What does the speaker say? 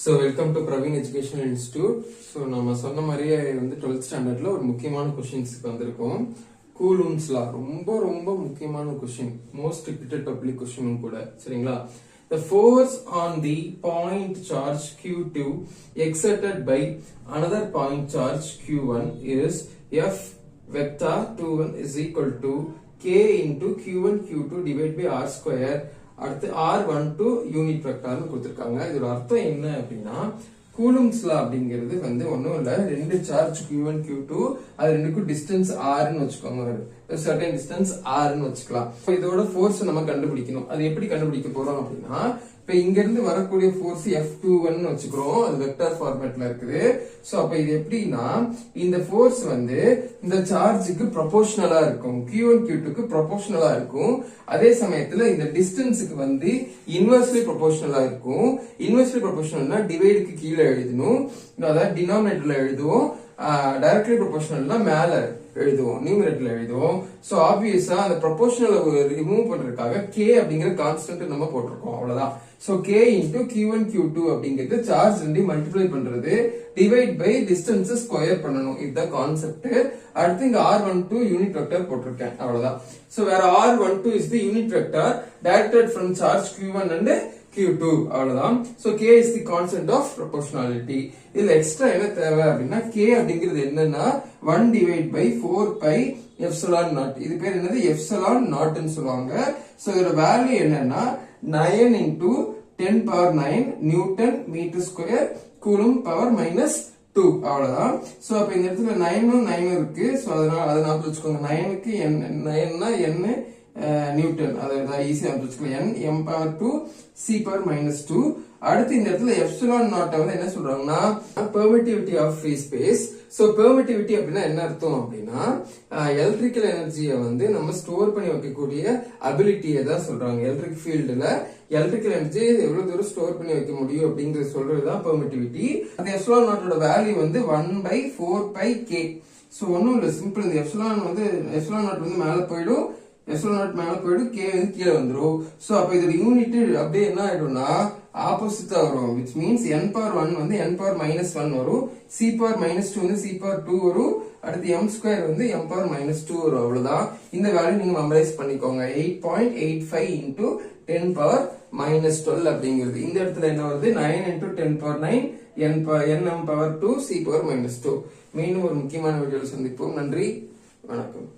So welcome to Praveen Educational Institute. So நம்ம சொன்ன மாதிரியே வந்து 12th ஸ்டாண்டர்ட்ல ஒரு முக்கியமான கொஸ்டின்ஸ்க்கு வந்திருக்கோம். கூலும்ஸ் லா ரொம்ப ரொம்ப முக்கியமான கொஸ்டின், மோஸ்ட் ரிப்பீட்டட் பப்ளிக் கொஸ்டினும் கூட. சரிங்களா? The force on the point charge Q2 exerted by another point charge Q1 is F vector 21 is equal to K into Q1 Q2 divided by R square. அடுத்து R12 unit வெக்டார்னு கொடுத்திருக்காங்க. இதோட அர்த்தம் என்ன அப்படின்னா, Coulomb's லா அப்படிங்கிறது வந்து ஒன்னும் இல்ல, ரெண்டு சார்ஜ் Q1 Q2 அது ரெண்டுக்கும் டிஸ்டன்ஸ் Rன்னு வச்சுக்கோங்க, சர்டன் டிஸ்டன்ஸ் Rன்னு வச்சுக்கலாம். இதோட ஃபோர்ஸ் நம்ம கண்டுபிடிக்கணும். அது எப்படி கண்டுபிடிக்க போறோம் அப்படின்னா, இப்ப இங்க இருந்து வரக்கூடிய ஃபோர்ஸ் F21 வச்சுக்கிறோம், அது வெக்டார் ஃபார்மேட்ல இருக்குது. சோ அப்ப இது எப்படின்னா, இந்த ஃபோர்ஸ் வந்து இந்த சார்ஜுக்கு ப்ரொபோர்ஷனலா இருக்கும், Q1 Q2க்கு ப்ரொபோர்ஷனலா இருக்கும். அதே சமயத்துல இந்த டிஸ்டன்ஸுக்கு வந்து இன்வெர்ஸ்லி ப்ரொபோர்ஷனலா இருக்கும். இன்வெர்ஸ்லி ப்ரொபோர்ஷனல்னா டிவைடுக்கு கீழே எழுதணும், அதாவது டினாமினேட்டர்ல எழுதுவோம். டைரக்ட்லி ப்ரொபோர்ஷனல்னா மேல எழுதுவோம், நியூமரேட்டர்ல எழுதுவோம். சோ ஆப்வியஸா அந்த ப்ரொபோர்ஷனல் ரிமூவ் பண்றதுக்காக k அப்படிங்கிற கான்ஸ்டன்ட் நம்ம போட்டிருக்கோம், அவ்வளவுதான். So k into Q1 Q2 அப்படிங்கிறது சார்ஜ் ரெண்டையும் மல்டிப்ளை பண்றது, டிவைட் பை டிஸ்டன்ஸ் ஸ்கொயர் பண்ணணும், இதுதான் கான்செப்ட். அடுத்து இங்க R12 யூனிட் வெக்டர் போட்டிருக்கேன், அவ்வளவுதான். சோ வேற R12 is the unit vector directed from charge Q1 and Q2, அவ்வளவுதான். So k is the constant of proportionality. இதுல எக்ஸ்ட்ரா என்ன தேவை அப்படின்னா, k அப்படிங்கிறது என்னன்னா 1 divide by 4 pi epsilon naught. இது பேர் என்னது, epsilon naught ன்னு சொல்லுவாங்க. சோ இதோட வேல்யூ என்னன்னா 9 into 10 power 9 newton metre square coulomb power minus 2, அவ்வளவுதான். சோ அப்ப இந்த இடத்துல 9 இருக்கு. சோ அதனால அதை ஞாபகம் வச்சுக்கோங்க, 9க்கு 9னா n நியூட்டன், அதாவது ஈஸியா வச்சுக்கலாம், n m power 2 c power minus 2. அடுத்து இந்த இடத்துல எப்சிலான் நாட் வந்து என்ன சொல்றாங்கன்னா, permittivity of free space. So permittivity அப்படின்னா என்ன அர்த்தம் அப்படின்னா, எலக்ட்ரிக்கல் எனர்ஜியை வந்து நம்ம ஸ்டோர் பண்ணி வைக்கக்கூடிய அபிலிட்டியை தான் சொல்றாங்க. எலக்ட்ரிக் ஃபீல்டுல எலக்ட்ரிக்கல் எனர்ஜி எவ்வளவு தூரம் ஸ்டோர் பண்ணி வைக்க முடியும் அப்படிங்கறது சொல்றதுதான் பெர்மிட்டிவிட்டி. அந்த எப்சிலான் நாட்டோட வேல்யூ வந்து 1/4 pi k. சோ ஒன்னும் இல்ல, சிம்பிள். இந்த எப்சிலான் நாட் வந்து மேல போயிடும், எப்சிலான் நாட் மேல போயிடும், k வந்து கீழே வந்துரும். சோ அப்ப இதோட யூனிட் அப்படியே என்ன ஆயிடும்னா ஆப்போசிட்டா வரும், which means n power 1 வந்து n power minus 1 வரும், c power minus 2 வந்து c power 2 வரும், அடுத்து m square வந்து m power minus 2 வரும், அவ்வளவுதான். இந்த வேல்யூ நீங்க மெமரைஸ் பண்ணிக்கோங்க, 8.85 into 10 power minus 12 அப்படிங்கிறது. இந்த இடத்துல என்ன வருது, 9 into 10 power 9 nm power 2 c power minus 2. மீண்டும் ஒரு முக்கியமான வீடியோவில் சந்திப்போம். நன்றி, வணக்கம்.